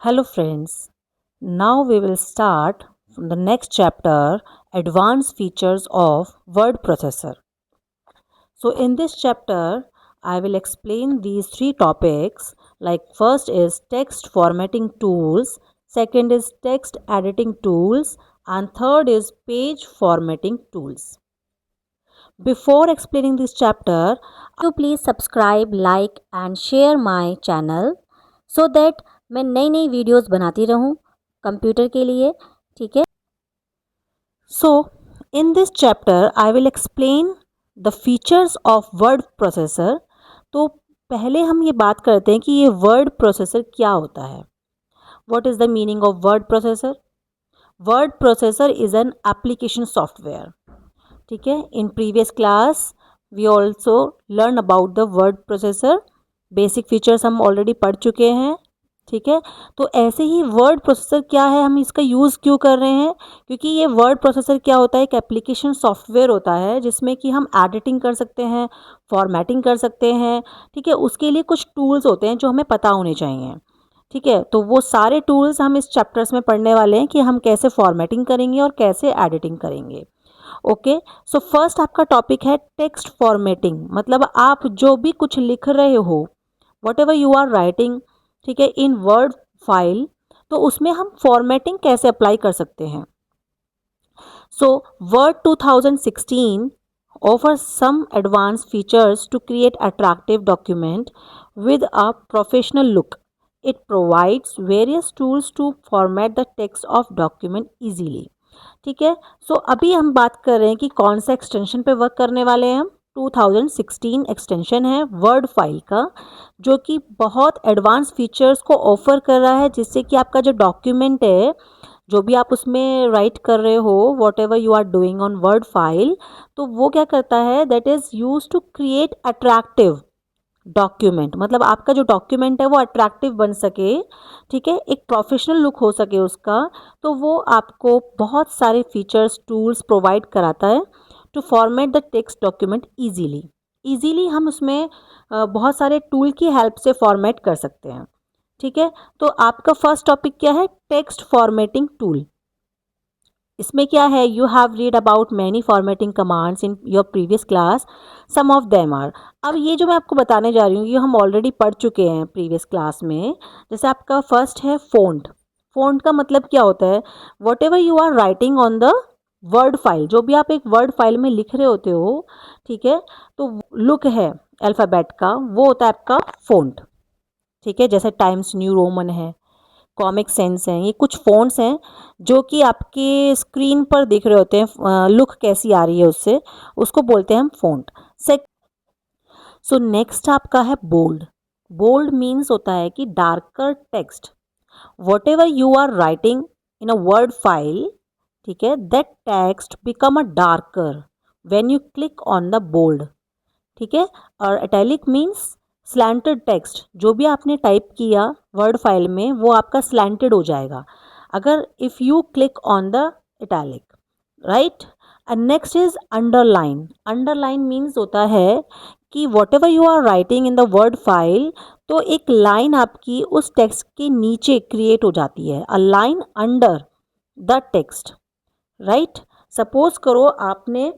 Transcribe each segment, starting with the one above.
Hello friends, now we will start from the next chapter, Advanced Features of Word Processor. So in this chapter, I will explain these three topics, like first is text formatting tools, second is text editing tools, and third is page formatting tools. Before explaining this chapter, you please subscribe, like and share my channel so that मैं नई नई videos बनाती रहूं computer के लिए. ठीक है. So, in this chapter, I will explain the features of word processor. तो पहले हम ये बात करते हैं कि ये वर्ड प्रोसेसर क्या होता है. What is the meaning of word processor? Word processor is an application software. ठीक है. In previous class, we also learn about the word processor. Basic features हम ऑलरेडी पढ़ चुके हैं. ठीक है. तो ऐसे ही वर्ड प्रोसेसर क्या है, हम इसका यूज़ क्यों कर रहे हैं, क्योंकि ये वर्ड प्रोसेसर क्या होता है, एक एप्लीकेशन सॉफ्टवेयर होता है जिसमें कि हम एडिटिंग कर सकते हैं, फॉर्मेटिंग कर सकते हैं. ठीक है. उसके लिए कुछ टूल्स होते हैं जो हमें पता होने चाहिए. ठीक है. तो वो सारे टूल्स हम इस चैप्टर्स में पढ़ने वाले हैं कि हम कैसे फॉर्मेटिंग करेंगे और कैसे एडिटिंग करेंगे. ओके. सो फर्स्ट आपका टॉपिक है टेक्स्ट फॉर्मेटिंग. मतलब आप जो भी कुछ लिख रहे हो, whatever you are writing, ठीक है, इन वर्ड फाइल, तो उसमें हम फॉर्मेटिंग कैसे अप्लाई कर सकते हैं. So word 2016 offers some advanced features to create attractive document with a professional look. It provides various tools to format the text of document easily. ठीक है. सो अभी हम बात कर रहे हैं कि कौन सा एक्सटेंशन पे वर्क करने वाले हैं हम. 2016 एक्सटेंशन है वर्ड फाइल का, जो कि बहुत एडवांस फीचर्स को ऑफर कर रहा है, जिससे कि आपका जो डॉक्यूमेंट है, जो भी आप उसमें राइट कर रहे हो, whatever you are doing on word file, तो वो क्या करता है, that is use to create attractive document. मतलब आपका जो डॉक्यूमेंट है वो अट्रैक्टिव बन सके. ठीक है. एक प्रोफेशनल लुक हो सके उसका. तो वो आपको बहुत सारे फीचर्स टूल्स प्रोवाइड कराता है to format the text document easily हम उसमें बहुत सारे टूल की हेल्प से फॉर्मेट कर सकते हैं. ठीक है. तो आपका फर्स्ट टॉपिक क्या है, टेक्स्ट फॉर्मेटिंग टूल. इसमें क्या है, you have read about many formatting commands in your previous class. Some of them are. अब ये जो मैं आपको बताने जा रही हूँ ये हम ऑलरेडी पढ़ चुके हैं प्रीवियस क्लास में. जैसे आपका फर्स्ट है फोंट. फोंट का मतलब क्या होता है, whatever you are writing on the word file, जो भी आप एक वर्ड फाइल में लिख रहे होते हो, ठीक है, तो लुक है अल्फ़ाबेट का, वो होता है आपका फोंट. ठीक है. जैसे टाइम्स न्यू रोमन है, कॉमिक सेंस हैं, ये कुछ फ़ॉन्ट्स हैं जो कि आपके स्क्रीन पर दिख रहे होते हैं, लुक कैसी आ रही है उससे, उसको बोलते हैं हम फ़ॉन्ट. सेक सो नेक्स्ट आपका है बोल्ड. बोल्ड मीन्स होता है कि darker text. Whatever you are writing in a word file, ठीक है, that text become a darker when you click on the bold. ठीक है. और इटैलिक मीन्स स्लैंटेड टेक्स्ट. जो भी आपने टाइप किया वर्ड फाइल में वो आपका स्लैंटेड हो जाएगा अगर if you click on the italic, right. And next is underline. Underline means होता है कि whatever you are writing in the word file, तो एक लाइन आपकी उस टेक्स्ट के नीचे क्रिएट हो जाती है, a line under the text, right. Suppose करो आपने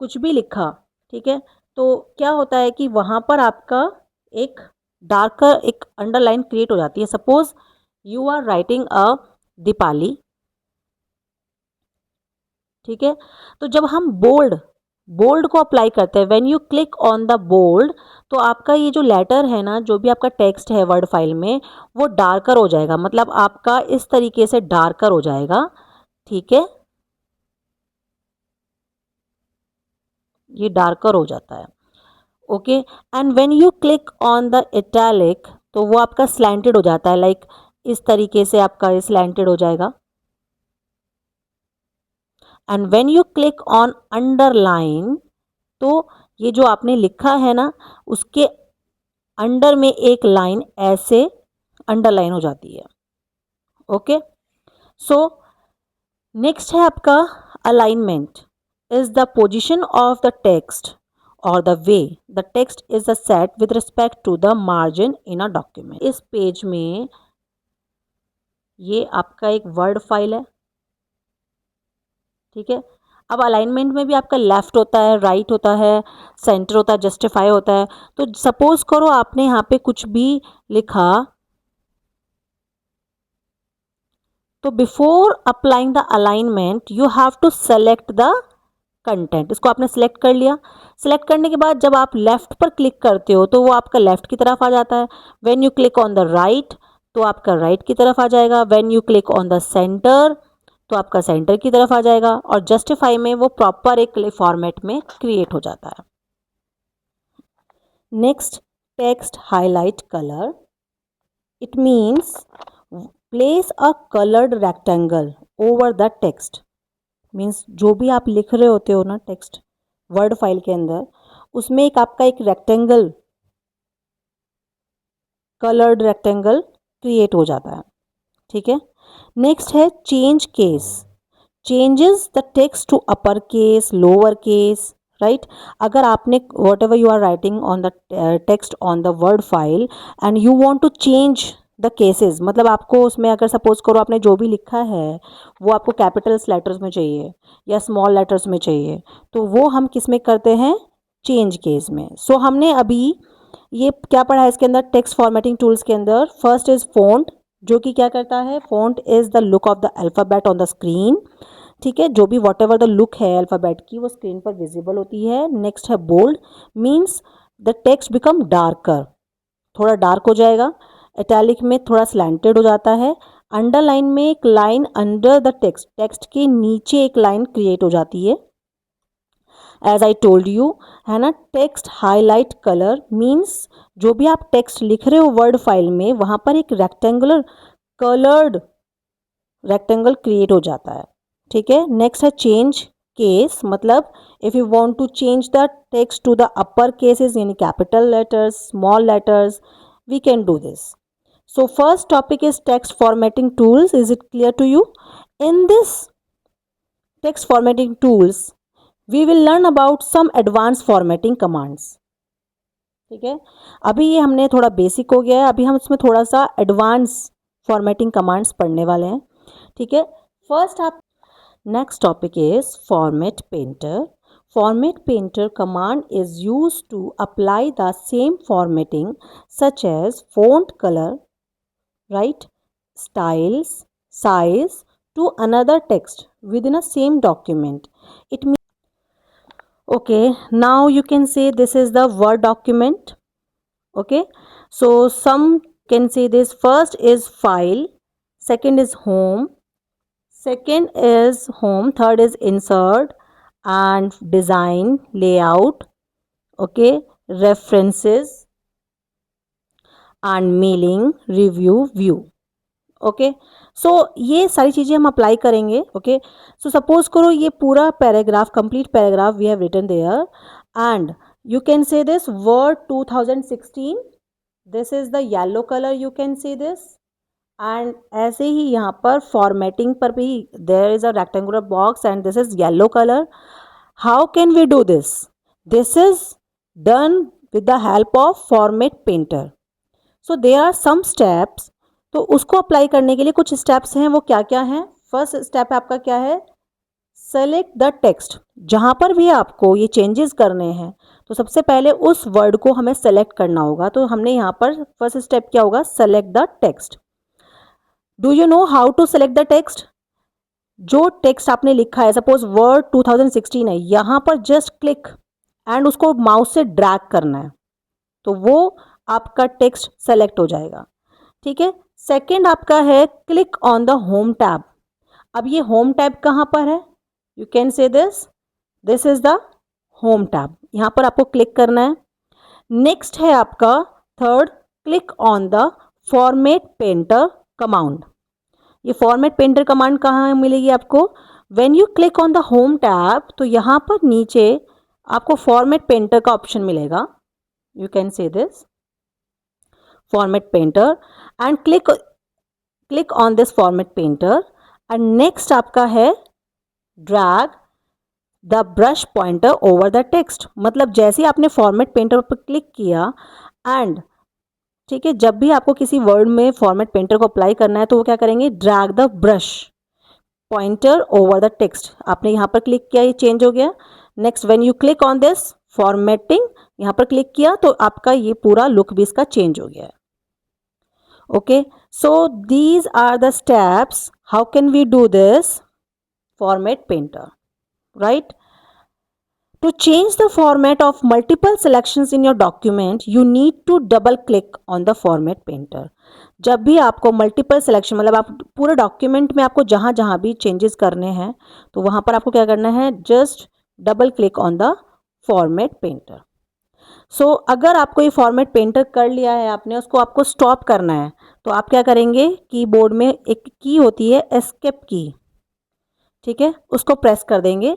कुछ भी लिखा, ठीक है, तो क्या होता है कि वहाँ पर आपका एक डार्कर एक अंडरलाइन क्रिएट हो जाती है. Suppose you are writing a Deepali. ठीक है. तो जब हम बोल्ड बोल्ड को अप्लाई करते हैं, when you click on the bold, तो आपका ये जो लेटर है ना, जो भी आपका टेक्स्ट है वर्ड फाइल में, वो डार्कर हो जाएगा. मतलब आपका इस तरीके से डार्कर हो जाएगा. ठीक है. ये डार्कर हो जाता है. Okay. And when you click on the italic, तो वो आपका स्लैंटेड हो जाता है, लाइक इस तरीके से आपका ये स्लैंटेड हो जाएगा. And when you click on underline, तो ये जो आपने लिखा है ना, उसके अंडर में एक लाइन ऐसे अंडरलाइन हो जाती है. ओके. सो नेक्स्ट है आपका alignment. Is the position of the text or the way the text is set with respect to the margin in a document. इस पेज में ये आपका एक वर्ड फाइल है, ठीक है। अब अलाइनमेंट में भी आपका लेफ्ट होता है, राइट होता है, सेंटर होता है, जस्टिफाई होता है। तो सपोज करो आपने यहाँ पे कुछ भी लिखा, तो before applying the alignment you have to select the content. इसको आपने सेलेक्ट कर लिया। सेलेक्ट करने के बाद जब आप लेफ्ट पर क्लिक करते हो तो वो आपका लेफ्ट की तरफ आ जाता है। When you click on the right तो आपका राइट की तरफ आ जाएगा। When you click on the centre तो आपका सेंटर की तरफ आ जाएगा। और जस्टिफाई में वो प्रॉपर एक फॉर्मेट में क्रिएट हो जाता है। Next, text highlight colour. It means place a coloured rectangle over the text. Means जो भी आप लिख रहे होते हो ना टेक्स्ट वर्ड फाइल के अंदर, उसमें एक आपका एक रेक्टेंगल, कलर्ड रेक्टेंगल क्रिएट हो जाता है, ठीक है। नेक्स्ट है change case. Changes the text to upper case, lower case, right. अगर आपने whatever you are writing on the text on the word file and you want to change the cases, मतलब आपको उसमें अगर suppose करो आपने जो भी लिखा है वो आपको कैपिटल्स लेटर्स में चाहिए या स्मॉल लेटर्स में चाहिए, तो वो हम किस में करते हैं, चेंज केस में। सो हमने अभी ये क्या पढ़ा है इसके अंदर, टेक्स्ट फॉर्मेटिंग टूल्स के अंदर। फर्स्ट इज फोंट, जो कि क्या करता है, font is the look of the alphabet on the screen, ठीक है। जो भी वॉट एवर द लुक है अल्फाबेट की वो स्क्रीन पर विजिबल होती है। नेक्स्ट है bold, means the text become darker, थोड़ा डार्क हो जाएगा। इटैलिक में थोड़ा स्लैंटेड हो जाता है। अंडरलाइन में एक line under the text, text के नीचे एक लाइन क्रिएट हो जाती है। एज आई टोल्ड यू, है ना। टेक्स्ट हाईलाइट कलर मीन्स जो भी आप टेक्स्ट लिख रहे हो वर्ड फाइल में वहां पर एक रेक्टेंगुलर कलर्ड रेक्टेंगल क्रिएट हो जाता है, ठीक है। नेक्स्ट है चेंज केस, मतलब if you want to change the text to the upper cases यानी capital letters, small letters, we can do this. So first topic is text formatting tools. Is it clear to you? In this text formatting tools we will learn about some advance formatting commands, ठीक है। अभी ये हमने थोड़ा basic हो गया है, अभी हम इसमें थोड़ा सा एडवांस फॉर्मेटिंग कमांड्स पढ़ने वाले हैं, ठीक है। फर्स्ट आप next topic is format painter. Format painter command is used to apply the same formatting such as font color, right, styles, size to another text within a same document. It means, okay, now you can say this is the Word document. Okay, so some can say this. First is file, second is home, third is insert and design, layout, okay, references and mailing, review, view, okay. So ये सारी चीज़ें हम apply करेंगे, okay. So suppose करो ये पूरा paragraph, complete paragraph we have written there and you can say this word 2016, this is the yellow colour, you can say this. And ऐसे ही यहाँ पर फॉर्मेटिंग पर भी there is a rectangular box and this is yellow colour. How can we do this? This is done with the help of format painter. So there are some steps, तो उसको apply करने के लिए कुछ steps हैं, वो क्या क्या हैं। फर्स्ट स्टेप है आपका क्या है, सेलेक्ट द टेक्स्ट। जहां पर भी आपको ये चेंजेस करने हैं तो सबसे पहले उस वर्ड को हमें सेलेक्ट करना होगा। तो हमने यहाँ पर फर्स्ट स्टेप क्या होगा, select the text. Do you know how to select the text? जो टेक्स्ट आपने लिखा है, सपोज वर्ड 2016 है, यहाँ पर जस्ट क्लिक एंड उसको माउस से ड्रैग करना है तो वो आपका टेक्स्ट सेलेक्ट हो जाएगा, ठीक है। सेकेंड आपका है click on the home tab. अब ये होम टैब कहाँ पर है, you can say this is the home tab, यहाँ पर आपको क्लिक करना है। नेक्स्ट है आपका third, click on the format painter command. ये फॉर्मेट पेंटर कमांड कहाँ मिलेगी आपको, when you click on the home tab तो यहाँ पर नीचे आपको फॉर्मेट पेंटर का ऑप्शन मिलेगा, you can say this format painter and click on this format painter and next आपका है drag the brush pointer over the text। मतलब जैसे आपने format painter पर क्लिक किया एंड, ठीक है, जब भी आपको किसी वर्ड में फॉर्मेट पेंटर को अप्लाई करना है तो वो क्या करेंगे, drag the brush pointer over the text. आपने यहाँ पर क्लिक किया, ये चेंज हो गया। Next when you click on this formatting, यहाँ पर क्लिक किया तो आपका ये पूरा लुक भी इसका चेंज हो गया है। Okay, so these are the steps how can we do this format painter, right? To change the format of multiple selections in your document, you need to double click on the format painter. जब भी आपको multiple selection, मतलब आप पूरे document में आपको जहाँ जहाँ भी चेंजेस करने हैं तो वहाँ पर आपको क्या करना है, just double click on the format painter. So अगर आपको ये फॉर्मेट पेंटर कर लिया है आपने, उसको आपको स्टॉप करना है तो आप क्या करेंगे, कीबोर्ड में एक की होती है एस्केप की, ठीक है, उसको प्रेस कर देंगे।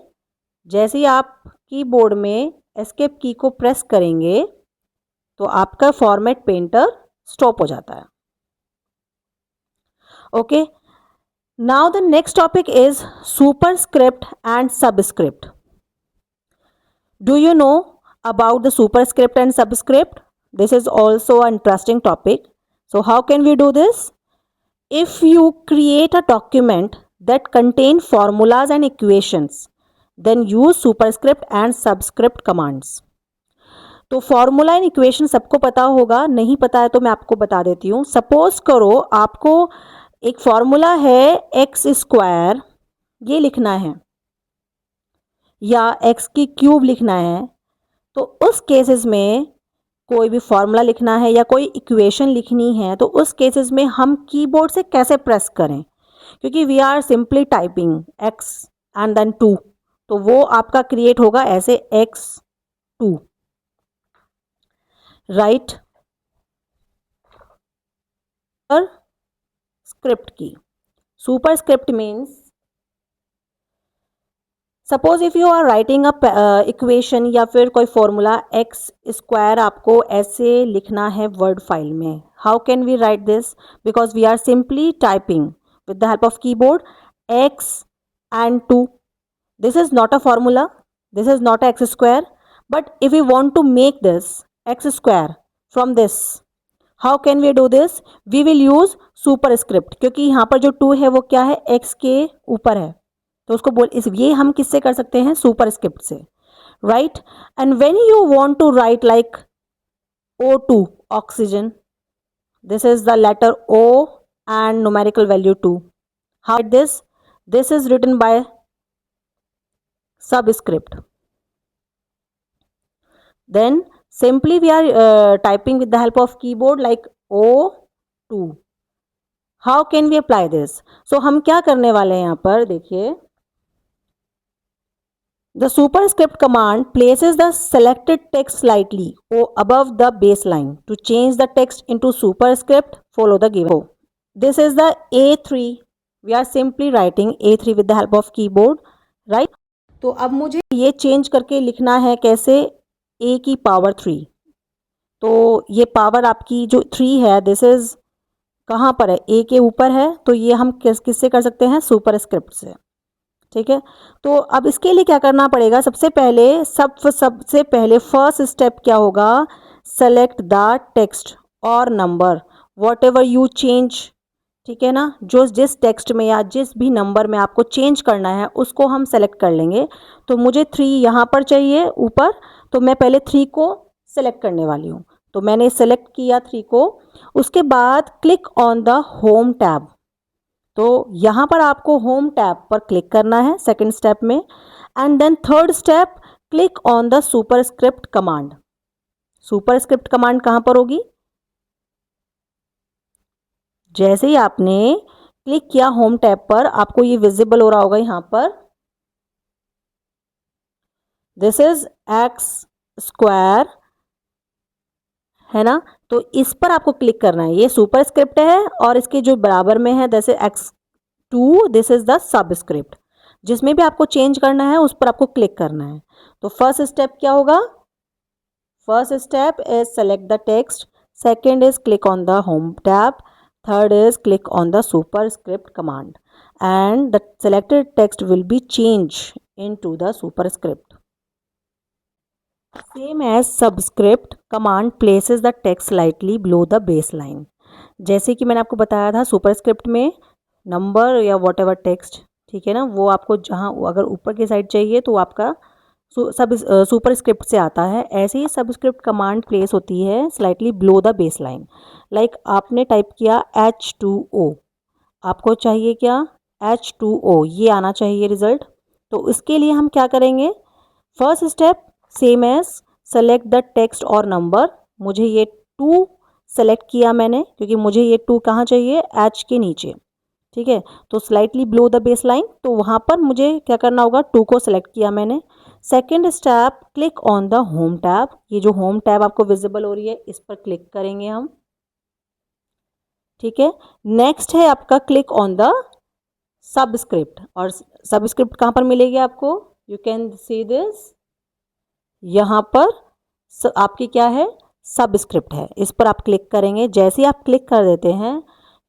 जैसे ही आप कीबोर्ड में एस्केप की को प्रेस करेंगे तो आपका फॉर्मेट पेंटर स्टॉप हो जाता है। Okay, now the next topic is superscript and subscript. Do you no about the superscript and subscript? This is also an interesting topic. So how can we do this? If you create a document that contain formulas and equations, then use superscript and subscript commands. तो formula and equation सबको पता होगा, नहीं पता है तो मैं आपको बता देती हूँ। सपोज करो आपको एक फॉर्मूला है एक्स स्क्वायर, ये लिखना है, या एक्स की क्यूब लिखना है, तो उस केसेस में कोई भी फॉर्मूला लिखना है या कोई इक्वेशन लिखनी है तो उस केसेस में हम कीबोर्ड से कैसे प्रेस करें, क्योंकि we are simply typing x and then 2, तो वो आपका क्रिएट होगा ऐसे x2, राइट? और स्क्रिप्ट की, super script means suppose if you are writing a equation या फिर कोई फॉर्मूला एक्स स्क्वायर आपको ऐसे लिखना है वर्ड फाइल में, how can we write this? Because we are simply typing with the help of keyboard x and 2. This is not a formula, this is not a x square, but if we want to make this x square from this, how can we do this? We will use superscript, क्योंकि यहाँ पर जो 2 है वो क्या है, x के ऊपर है, तो उसको बोल इस ये हम किससे कर सकते हैं, सुपरस्क्रिप्ट से, right? And when you want to write like O2 oxygen, this is the letter O and numerical value 2. How this? This is written by subscript. Then simply we are typing with the help of keyboard like O2. How can we apply this? So हम क्या करने वाले हैं यहाँ पर देखिए, the superscript command places the selected text slightly above the baseline. To change the text into superscript, follow the given. This is the A3. We are simply writing A3 with the help of keyboard, right? तो अब मुझे ये change करके लिखना है कैसे, A की power 3। तो ये पावर आपकी जो 3 है, दिस इज कहाँ पर है, A के ऊपर है, तो ये हम किससे कर सकते हैं, सुपरस्क्रिप्ट से, ठीक है? तो अब इसके लिए क्या करना पड़ेगा, सबसे पहले फर्स्ट स्टेप क्या होगा, सेलेक्ट द टेक्स्ट और number what ever you change, ठीक है ना? जो जिस टेक्स्ट में या जिस भी नंबर में आपको चेंज करना है उसको हम सेलेक्ट कर लेंगे। तो मुझे 3 यहाँ पर चाहिए ऊपर, तो मैं पहले 3 को सेलेक्ट करने वाली हूँ, तो मैंने सेलेक्ट किया 3 को। उसके बाद click on the home tab, तो यहाँ पर आपको होम टैब पर क्लिक करना है सेकंड स्टेप में। And then third step, click on the superscript command. Superscript command कहाँ पर होगी, जैसे ही आपने क्लिक किया होम टैब पर, आपको ये विजिबल हो रहा होगा यहाँ पर, दिस इज एक्स स्क्वायर, है ना? तो इस पर आपको क्लिक करना है, ये सुपरस्क्रिप्ट है और इसके जो बराबर में है जैसे x2, this is the subscript. जिसमें भी आपको चेंज करना है उस पर आपको क्लिक करना है। तो फर्स्ट स्टेप क्या होगा, first step is select the text, second is click on the home tab, third is click on the superscript command and the selected text will be changed into the superscript. Same as subscript command places the text slightly below the base line. जैसे कि मैंने आपको बताया था superscript में number या what ever text, ठीक है ना, वो आपको जहाँ अगर ऊपर की साइड चाहिए तो आपका सुपरस्क्रिप्ट से आता है। ऐसे ही सबस्क्रिप्ट कमांड प्लेस होती है slightly below the base line. Like आपने टाइप किया H2O, आपको चाहिए क्या, H2O, ये आना चाहिए रिजल्ट। तो इसके लिए हम क्या करेंगे, first step same as select the text और नंबर। मुझे ये 2 सेलेक्ट किया मैंने क्योंकि मुझे ये 2 कहाँ चाहिए, H के नीचे, ठीक है। तो slightly below the base line, तो वहाँ पर मुझे क्या करना होगा, 2 को सेलेक्ट किया मैंने। Second step, click on the home tab. ये जो होम टैब आपको विजिबल हो रही है इस पर क्लिक करेंगे हम, ठीक है। नेक्स्ट है आपका क्लिक ऑन द सबस्क्रिप्ट, और सबस्क्रिप्ट कहाँ पर मिलेगी आपको, यू कैन सी दिस, यहाँ पर आपकी क्या है, सबस्क्रिप्ट है, इस पर आप क्लिक करेंगे। जैसे ही आप क्लिक कर देते हैं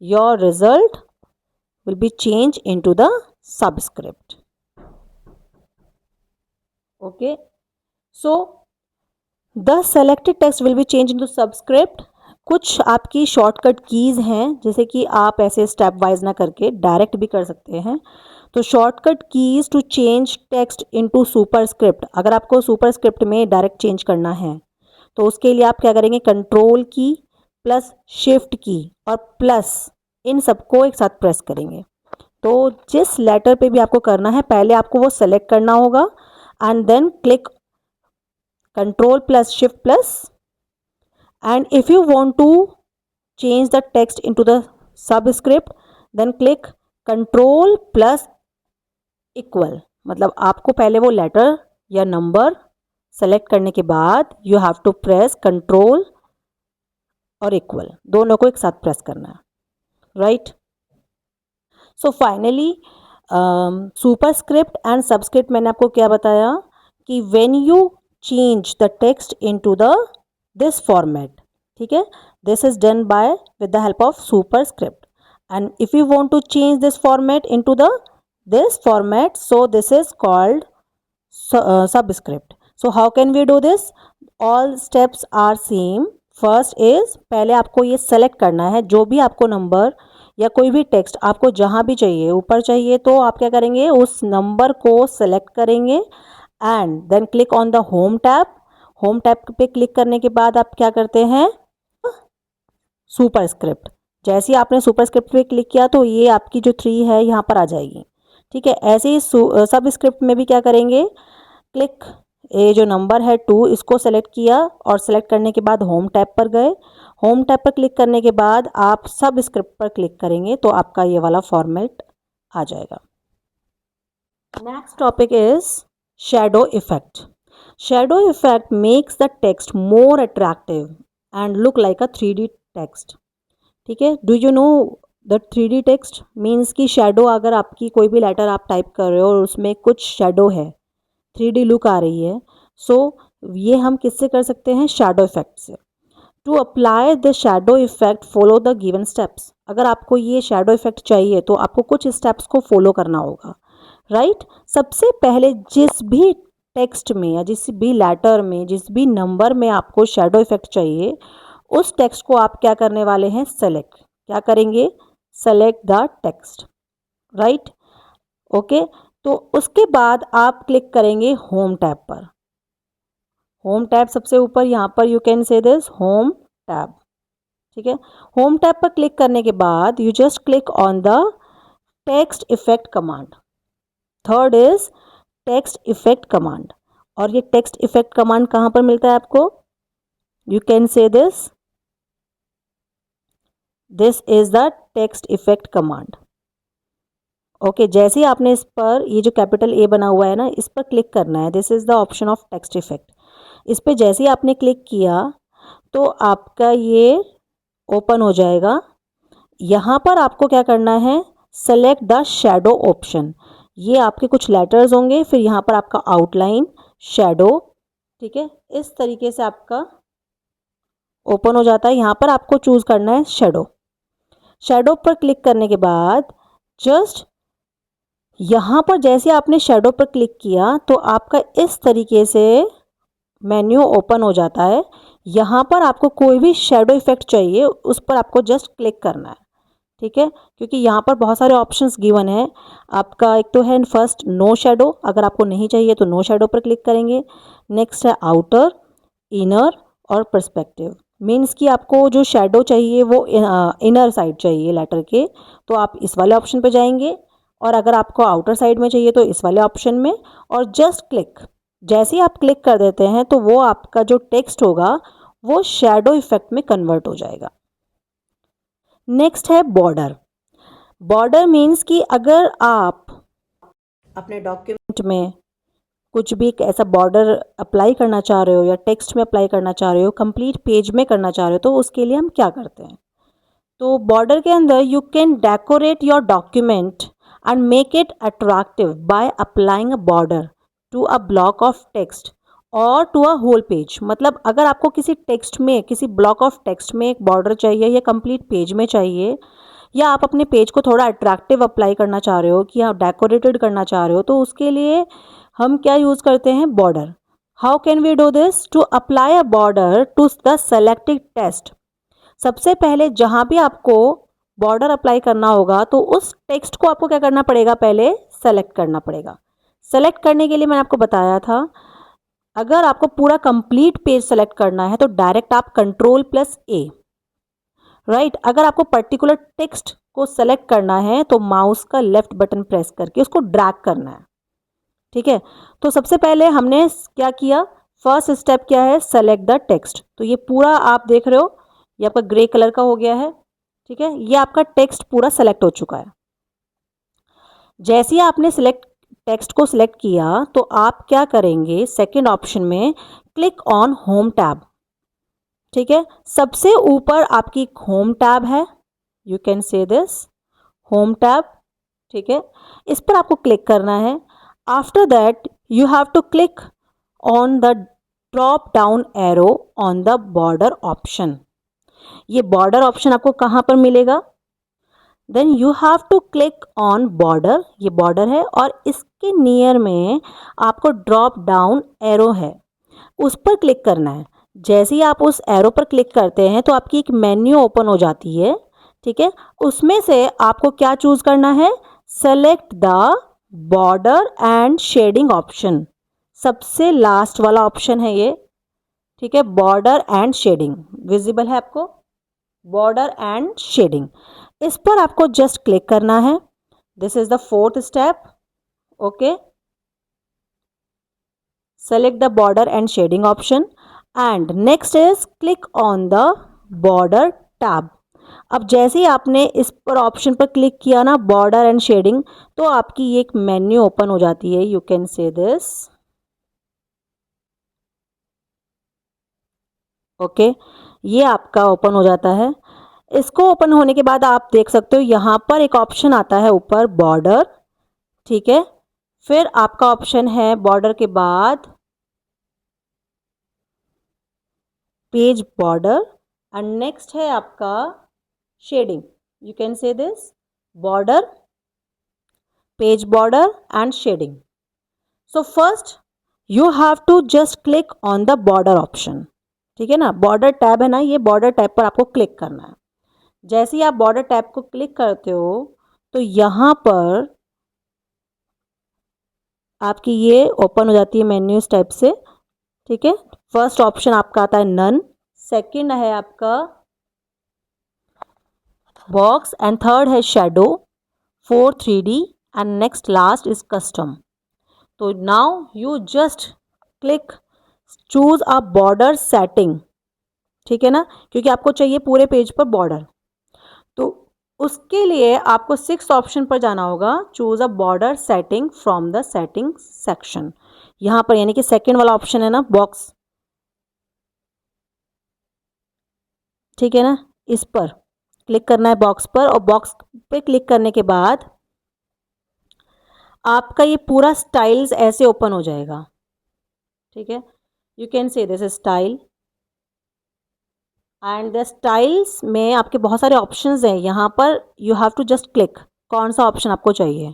your result will be change into the subscript. Okay, so the selected text will be change into subscript. कुछ आपकी शॉर्टकट कीज़ हैं, जैसे कि आप ऐसे स्टेप वाइज ना करके डायरेक्ट भी कर सकते हैं। तो shortcut keys to change text into superscript, अगर आपको सुपरस्क्रिप्ट में डायरेक्ट चेंज करना है तो उसके लिए आप क्या करेंगे, कंट्रोल की प्लस शिफ्ट की और प्लस, इन सबको एक साथ प्रेस करेंगे। तो जिस लेटर पे भी आपको करना है पहले आपको वो सेलेक्ट करना होगा and then click control plus shift plus, and if you want to change the text into the subscript then click control plus equal। मतलब आपको पहले वो लेटर या नंबर सेलेक्ट करने के बाद you have to press control और equal, दोनों को एक साथ प्रेस करना है, right. So finally superscript and subscript मैंने आपको क्या बताया कि when you change the text into the this format, ठीक है, this is done by with the help of superscript, and if you want to change this format into the this format, so this is called subscript. So how can we do this, all steps are same। first is पहले आपको ये select करना है, जो भी आपको number या कोई भी टेक्स्ट आपको जहाँ भी चाहिए, ऊपर चाहिए तो आप क्या करेंगे, उस नंबर को सेलेक्ट करेंगे and then click on the home tab. Home tab पे क्लिक करने के बाद आप क्या करते हैं, सुपरस्क्रिप्ट। जैसे ही आपने सुपरस्क्रिप्ट पे क्लिक किया तो ये आपकी जो 3 है यहाँ पर आ जाएगी, ठीक है। ऐसे ही सबस्क्रिप्ट में भी क्या करेंगे, क्लिक, ये जो नंबर है 2 इसको सेलेक्ट किया और सेलेक्ट करने के बाद होम टैब पर गए। होम टैब पर क्लिक करने के बाद आप सबस्क्रिप्ट पर क्लिक करेंगे तो आपका ये वाला फॉर्मेट आ जाएगा। Next topic is shadow effect. Shadow effect makes the text more attractive and look like a 3D text, ठीक है। Do you know the 3D text means कि शेडो, अगर आपकी कोई भी लेटर आप टाइप कर रहे हो और उसमें कुछ शेडो है, 3D लुक आ रही है, सो ये हम किससे कर सकते हैं, शैडो इफेक्ट से। To apply the shadow effect follow the given steps. अगर आपको ये शैडो इफेक्ट चाहिए तो आपको कुछ स्टेप्स को फॉलो करना होगा, राइट। सबसे पहले जिस भी टेक्स्ट में या जिस भी लेटर में जिस भी नंबर में आपको शैडो इफेक्ट चाहिए उस टेक्स्ट को आप क्या करने वाले हैं, सेलेक्ट, क्या करेंगे, select the text, right, okay. तो उसके बाद आप क्लिक करेंगे होम टैब पर। होम टैब सबसे ऊपर यहाँ पर you can say this home tab, ठीक है। होम टैब पर क्लिक करने के बाद you just click on the text effect command. Third is text effect command, और ये टेक्स्ट इफेक्ट कमांड कहाँ पर मिलता है आपको, you can say this is the text effect command, okay. जैसे ही आपने इस पर ये जो कैपिटल ए बना हुआ है ना, इस पर क्लिक करना है, this is the option of text effect. इस पर जैसे ही आपने क्लिक किया तो आपका ये ओपन हो जाएगा। यहाँ पर आपको क्या करना है, सेलेक्ट द शैडो ऑप्शन। ये आपके कुछ लेटर्स होंगे, फिर यहाँ पर आपका आउटलाइन, शैडो, ठीक है, इस तरीके से आपका ओपन हो जाता है। यहाँ पर आपको चूज करना है शैडो। शैडो पर क्लिक करने के बाद जस्ट यहाँ पर जैसे आपने शैडो पर क्लिक किया तो आपका इस तरीके से मेन्यू ओपन हो जाता है। यहाँ पर आपको कोई भी शेडो इफेक्ट चाहिए उस पर आपको जस्ट क्लिक करना है, ठीक है, क्योंकि यहाँ पर बहुत सारे ऑप्शंस गिवन है आपका। एक तो है फर्स्ट नो शेडो, अगर आपको नहीं चाहिए तो नो शेडो पर क्लिक करेंगे। नेक्स्ट है आउटर, इनर और पर्सपेक्टिव। मीन्स कि आपको जो शेडो चाहिए वो इनर साइड चाहिए लेटर के, तो आप इस वाले ऑप्शन पे जाएंगे, और अगर आपको आउटर साइड में चाहिए तो इस वाले ऑप्शन में, और जस्ट क्लिक। जैसे ही आप क्लिक कर देते हैं तो वो आपका जो टेक्स्ट होगा वो शेडो इफेक्ट में कन्वर्ट हो जाएगा। नेक्स्ट है बॉर्डर। बॉर्डर मीन्स कि अगर आप अपने डॉक्यूमेंट में कुछ भी ऐसा बॉर्डर अप्लाई करना चाह रहे हो या टेक्स्ट में अप्लाई करना चाह रहे हो, कंप्लीट पेज में करना चाह रहे हो, तो उसके लिए हम क्या करते हैं, तो बॉर्डर के अंदर you can decorate your document and make it attractive by applying a border to a block of text और टू अ होल पेज। मतलब अगर आपको किसी टेक्स्ट में, किसी ब्लॉक ऑफ टेक्स्ट में एक बॉर्डर चाहिए या कंप्लीट पेज में चाहिए, या आप अपने पेज को थोड़ा अट्रैक्टिव अप्लाई करना चाह रहे हो कि आप डेकोरेटेड करना चाह रहे हो, तो उसके लिए हम क्या यूज़ करते हैं, border. How can we do this, to apply a border to the selected text. सबसे पहले जहाँ भी आपको बॉर्डर अप्लाई करना होगा तो उस टेक्स्ट को आपको क्या करना पड़ेगा, पहले सेलेक्ट करना पड़ेगा। सेलेक्ट करने के लिए मैंने आपको बताया था, अगर आपको पूरा कंप्लीट पेज सेलेक्ट करना है तो डायरेक्ट आप Ctrl+A, राइट। अगर आपको पर्टिकुलर टेक्स्ट को सेलेक्ट करना है तो माउस का लेफ्ट बटन प्रेस करके उसको ड्रैग करना है, ठीक है। तो सबसे पहले हमने क्या किया, फर्स्ट स्टेप क्या है, सेलेक्ट द टेक्स्ट। तो ये पूरा आप देख रहे हो, ये आपका ग्रे कलर का हो गया है, ठीक है, ये आपका टेक्स्ट पूरा सेलेक्ट हो चुका है। जैसे ही आपने टेक्स्ट को सिलेक्ट किया तो आप क्या करेंगे, सेकंड ऑप्शन में क्लिक ऑन होम टैब, ठीक है। सबसे ऊपर आपकी होम टैब है, you can say this home tab, ठीक है, इस पर आपको क्लिक करना है। After that you have to click on the drop down arrow on the border option. ये बॉर्डर ऑप्शन आपको कहाँ पर मिलेगा, then you have to click on border, ये बॉर्डर है, और इसके नियर में आपको ड्रॉप डाउन एरो है, उस पर क्लिक करना है। जैसे ही आप उस एरो पर क्लिक करते हैं तो आपकी एक मेन्यू ओपन हो जाती है, ठीक है। उसमें से आपको क्या चूज करना है, select the border and shading option. सबसे लास्ट वाला ऑप्शन है ये, ठीक है, बॉर्डर एंड शेडिंग, विजिबल है आपको, बॉर्डर एंड शेडिंग, इस पर आपको जस्ट क्लिक करना है। This is the fourth step, okay. Select the border and shading option and next is click on the border tab. अब जैसे ही आपने इस पर ऑप्शन पर क्लिक किया ना, बॉर्डर एंड शेडिंग, तो आपकी एक मेन्यू ओपन हो जाती है, you can say this, okay, ये आपका ओपन हो जाता है। इसको ओपन होने के बाद आप देख सकते हो यहाँ पर एक ऑप्शन आता है ऊपर, बॉर्डर, ठीक है, फिर आपका ऑप्शन है बॉर्डर के बाद पेज बॉर्डर, एंड नेक्स्ट है आपका shading, you can say this border, page border and shading. So first you have to just click on the border option, ठीक है ना, बॉर्डर टैब है ना, ये बॉर्डर टैब पर आपको क्लिक करना है। जैसे ही आप बॉर्डर टैब को क्लिक करते हो तो यहाँ पर आपकी ये ओपन हो जाती है मेन्यू इस टाइप से, ठीक है। फर्स्ट ऑप्शन आपका आता है नन, सेकंड है आपका बॉक्स, एंड थर्ड है shadow, fourth 3D, and next last is custom. तो now you just click choose a border setting, ठीक है ना, क्योंकि आपको चाहिए पूरे पेज पर बॉर्डर। तो उसके लिए आपको सिक्स ऑप्शन पर जाना होगा, choose a border setting from the setting section. यहाँ पर यानी कि सेकंड वाला ऑप्शन है ना, बॉक्स, ठीक है ना, इस पर क्लिक करना है, बॉक्स पर, और बॉक्स पे क्लिक करने के बाद आपका ये पूरा स्टाइल्स ऐसे ओपन हो जाएगा, ठीक है। You can say this style, and the styles में आपके बहुत सारे ऑप्शंस हैं। यहाँ पर you have to just click कौन सा ऑप्शन आपको चाहिए,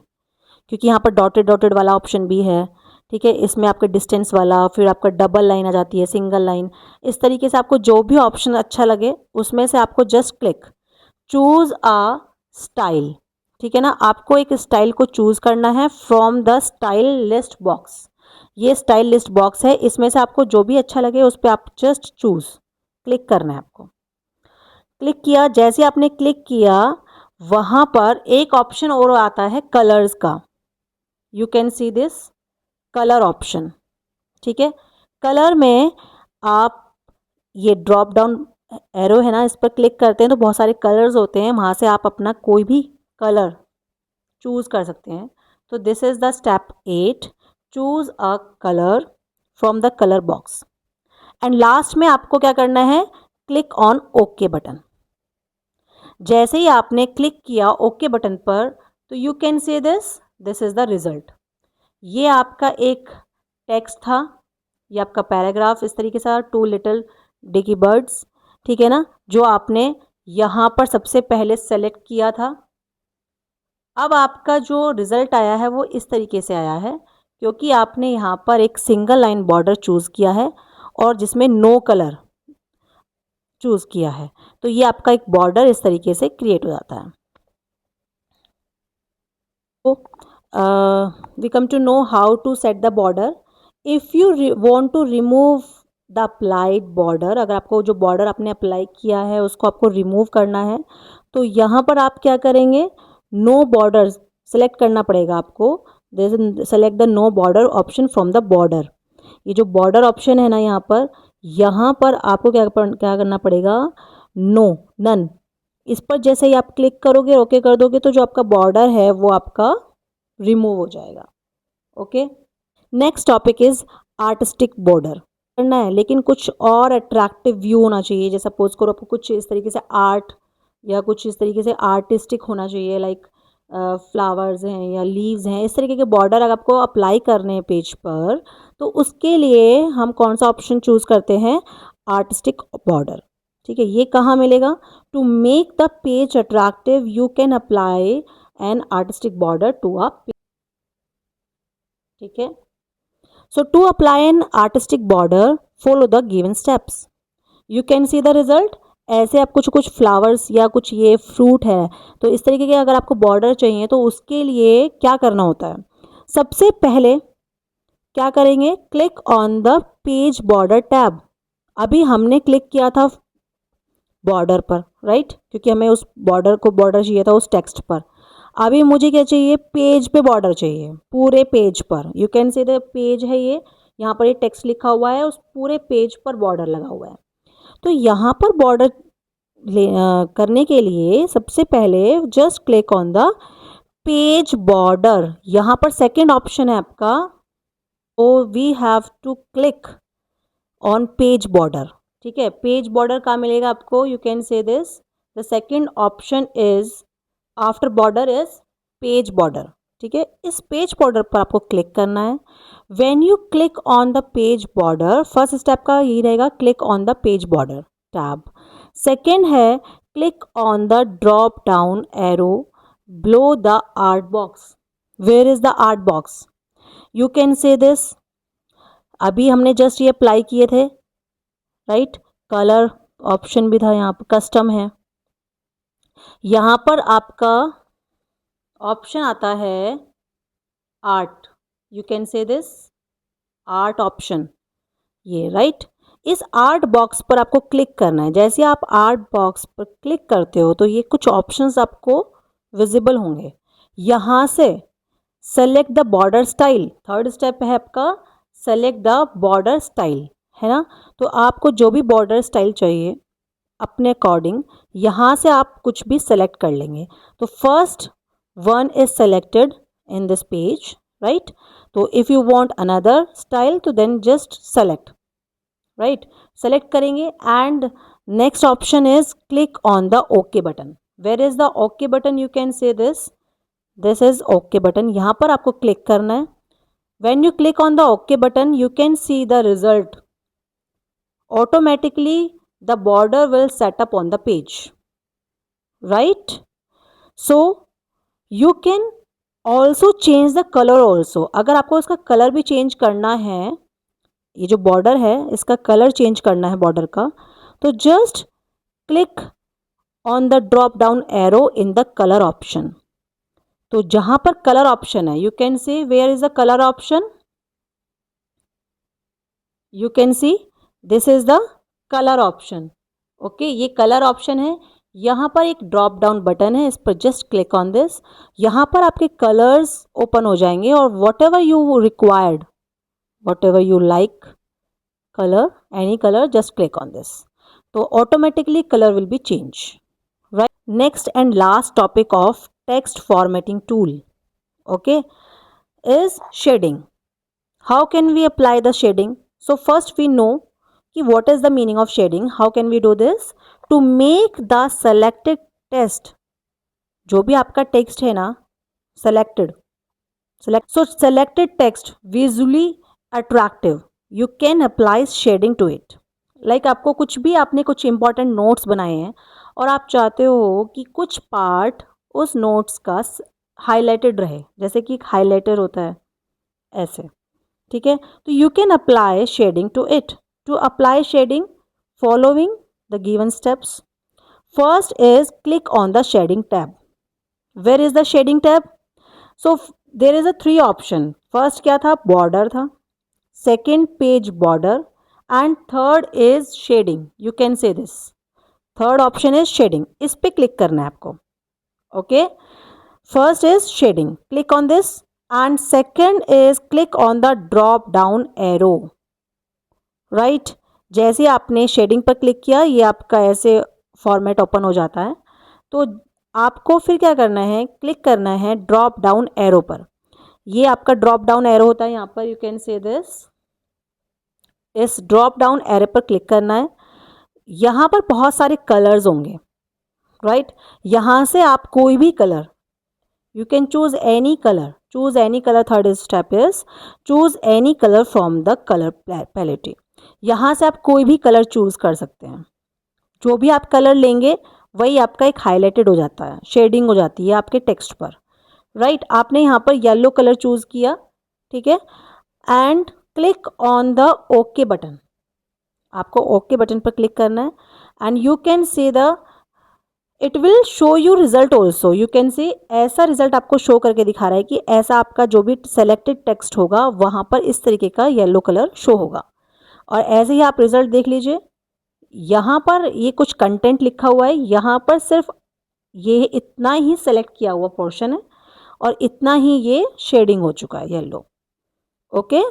क्योंकि यहाँ पर डॉटेड डॉटेड वाला ऑप्शन भी है, ठीक है, इसमें आपका डिस्टेंस वाला, फिर आपका डबल लाइन आ जाती है, सिंगल लाइन, इस तरीके से आपको जो भी ऑप्शन अच्छा लगे उसमें से आपको just click choose a style. ठीक है ना, आपको एक स्टाइल को चूज करना है from the style list box. ये स्टाइल लिस्ट बॉक्स है, इसमें से आपको जो भी अच्छा लगे उस पर आप जस्ट चूज क्लिक करना है आपको। क्लिक किया, जैसे आपने क्लिक किया वहां पर एक ऑप्शन और आता है कलर्स का। You can see this colour option. ठीक है, कलर में आप ये ड्रॉप डाउन एरो है ना, इस पर क्लिक करते हैं तो बहुत सारे कलर्स होते हैं, वहां से आप अपना कोई भी कलर चूज कर सकते हैं। तो this is the step 8, choose a colour from the colour box. And last में आपको क्या करना है, क्लिक ऑन ओके बटन। जैसे ही आपने क्लिक किया ओके बटन पर तो you can say this is the result. ये आपका एक टेक्स्ट था, ये आपका पैराग्राफ इस तरीके से, टू लिटिल डिकी बर्ड्स। ठीक है ना, जो आपने यहाँ पर सबसे पहले सेलेक्ट किया था। अब आपका जो रिजल्ट आया है वो इस तरीके से आया है, क्योंकि आपने यहाँ पर एक सिंगल लाइन बॉर्डर चूज किया है और जिसमें नो कलर चूज किया है, तो ये आपका एक बॉर्डर इस तरीके से क्रिएट हो जाता है। तो we come to know how to set the border. If you want to remove the applied border, अगर आपको जो बॉर्डर आपने अप्लाई किया है उसको आपको रिमूव करना है तो यहाँ पर आप क्या करेंगे, नो बॉर्डर सेलेक्ट करना पड़ेगा आपको। Select the no border option from the border. ये जो बॉर्डर ऑप्शन है ना, यहाँ पर आपको क्या करना पड़ेगा, नो नन। इस पर जैसे ही आप क्लिक करोगे, ओके कर दोगे, तो जो आपका बॉर्डर है वो आपका रिमूव हो जाएगा। Okay, next topic is artistic border करना है, लेकिन कुछ और अट्रैक्टिव व्यू होना चाहिए। जैसे सपोज करो आपको कुछ इस तरीके से आर्ट या कुछ इस तरीके से आर्टिस्टिक होना चाहिए, लाइक फ्लावर्स हैं या लीव्स हैं, इस तरीके के बॉर्डर अगर आपको अप्लाई करने हैं पेज पर, तो उसके लिए हम कौन सा ऑप्शन चूज करते हैं, आर्टिस्टिक बॉर्डर। ठीक है, ये कहाँ मिलेगा, to make the page attractive you can apply an artistic border to a page. ठीक है, so to apply an artistic border follow the given steps, you can see the result. ऐसे आप कुछ फ्लावर्स या कुछ ये फ्रूट है, तो इस तरीके के अगर आपको बॉर्डर चाहिए तो उसके लिए क्या करना होता है, सबसे पहले क्या करेंगे, click on the page border tab. अभी हमने क्लिक किया था बॉर्डर पर, राइट, क्योंकि हमें उस बॉर्डर चाहिए था उस टेक्स्ट पर। अभी मुझे क्या चाहिए, पेज पे बॉर्डर चाहिए, पूरे पेज पर। यू कैन से द पेज है ये, यहाँ पर ये टेक्स्ट लिखा हुआ है, उस पूरे पेज पर बॉर्डर लगा हुआ है। तो यहाँ पर बॉर्डर करने के लिए सबसे पहले just click on the page border. यहाँ पर सेकंड ऑप्शन है आपका, तो we have to click on page border. ठीक है, पेज बॉर्डर कहाँ मिलेगा आपको, you can say this the second option is after border is page border. ठीक है, इस पेज बॉर्डर पर आपको क्लिक करना है। When you click on the page border, first step का यही रहेगा, click on the page border tab. Second है click on the drop down arrow below the art box. Where is the art box? You can say this, अभी हमने just ये apply किए थे, right, colour option भी था, यहाँ पर कस्टम है, यहाँ पर आपका ऑप्शन आता है art. You can say this art option, ये राइट। इस आर्ट बॉक्स पर आपको क्लिक करना है। जैसे आप आर्ट बॉक्स पर क्लिक करते हो तो ये कुछ ऑप्शंस आपको विजिबल होंगे। यहाँ से select the border style, third step है आपका, सेलेक्ट द बॉर्डर स्टाइल, है ना। तो आपको जो भी बॉर्डर स्टाइल चाहिए अपने अकॉर्डिंग यहाँ से आप कुछ भी सेलेक्ट कर लेंगे। तो first one is selected in this page, right. तो if you want another style तो then just select, right, select करेंगे। And next option is click on the okay button. Where is the okay button, you can say this is okay button, यहाँ पर आपको click करना है। When you click on the okay button you can see the result, automatically the border will set up on the page, right. So you can also change the colour also, अगर आपको इसका colour भी change करना है, ये जो border है इसका कलर चेंज करना है बॉर्डर का, तो just click on the drop down arrow in the colour option. तो जहां पर कलर ऑप्शन है, you can see where is the colour option, you can see this is the colour option. Okay, ये colour option है। यहाँ पर एक drop down button है, इस पर जस्ट क्लिक ऑन दिस। यहाँ पर आपके कलर्स ओपन हो जाएंगे और whatever you required, whatever you like colour, any colour, just click on this, तो automatically colour will be change, right. Next and last topic of text formatting tool, okay, is shading. How can we apply the shading? So first we know कि what is the meaning of shading. How can we do this? To make the selected text, जो भी आपका text है ना selected, so selected text visually attractive, you can apply shading to it. Like आपको कुछ भी, आपने कुछ important notes बनाए हैं और आप चाहते हो कि कुछ पार्ट उस नोट्स का हाईलाइटेड रहे, जैसे कि एक हाईलाइटर होता है ऐसे, ठीक है, तो you can apply shading to it. To apply shading, following the given steps. First is click on the shading tab. Where is the shading tab? So there is a 3 option. First क्या था? Border था, second page border, and third is shading. You can say this third option is shading, इस पे click करना है आपको। Okay, first is shading, click on this, and second is click on the drop down arrow, right। जैसे आपने shading पर click किया, ये आपका ऐसे फॉर्मेट ओपन हो जाता है, तो आपको फिर क्या करना है? क्लिक करना है ड्रॉप डाउन एरो पर। ये आपका ड्रॉप डाउन एरो होता है, यहाँ पर यू कैन से दिस, इस ड्रॉप डाउन एरो पर क्लिक करना है। यहाँ पर बहुत सारे कलर्स होंगे, राइट। यहाँ से आप कोई भी colour, you can choose any color, choose any color। third step is choose any color from the color palette। यहाँ से आप कोई भी कलर चूज कर सकते हैं, जो भी आप कलर लेंगे वही आपका एक हाईलाइटेड हो जाता है, शेडिंग हो जाती है आपके टेक्स्ट पर, राइट। आपने यहाँ पर येलो कलर चूज किया, ठीक है, and click on the okay button. आपको ओके बटन पर क्लिक करना है and you can see the, it will show you result also. You can सी, ऐसा रिजल्ट आपको शो करके दिखा रहा है कि ऐसा आपका जो भी सेलेक्टेड टेक्स्ट होगा वहाँ पर इस तरीके का येलो कलर शो होगा। और ऐसे ही आप रिजल्ट देख लीजिए, यहाँ पर ये कुछ कंटेंट लिखा हुआ है, यहाँ पर सिर्फ ये इतना ही सेलेक्ट किया हुआ पोर्शन है और इतना ही ये शेडिंग हो चुका है येलो। ओके।